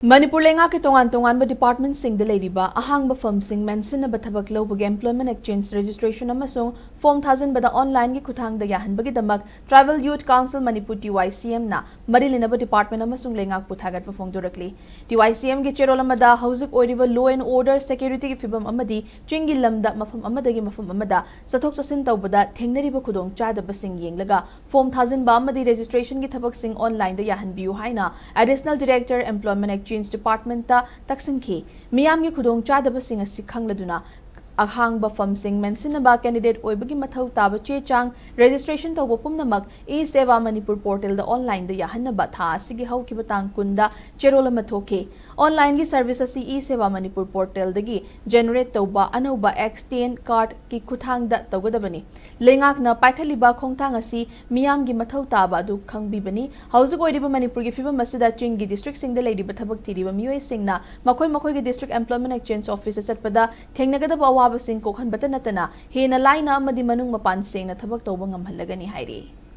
Manipur lenga ke tongan department sing de ladiba ahang ba firm sing mention ba thabak lo bage employment exchange registration amasung form Thajinbada online gi Khuthangda Yahanbagidamak Travel Youth Council Manipur TYCM na marilina ba department amasung lenga pu Thagatpa Phongdorakli TYCM gi cherol amada hauzik oiriba law and order security gi fibam amadi chingi lamda mafam amadagi mafam amada sathok sasin tawbada thengnari ba khudong chada ba sing yenglaga form Thajinba amadi registration gi thabak sing online da yahanbiu haina additional director employment Department ta taksin ki miyam gi khudong chadaba sing asi khangladuna ahang ba firm sing mention ba candidate oibagi mathau taba che chang registration tawbo pumnamak e seva Manipur portal da online da yahanna ba tha asigi hauki batang kunda cherola mathoke online gi service asi e seva Manipur portal dagi generate tawba anauba extend card ki Khuthangda tawgadabani lengak na paikhaliba khongthang asi miyam gi mathau taba du khangbibani hauzik oiriba Manipur gi fibam masida ching gi district sing da lady ba thabak tiriba miyoi singna makhoi gi district employment exchange office chatpada thengnagadaba Sing Kokhan Batanatana, Hena Laina Madi Manung Mapan Sing na Thabak Tawbang Amhalagani Hairi.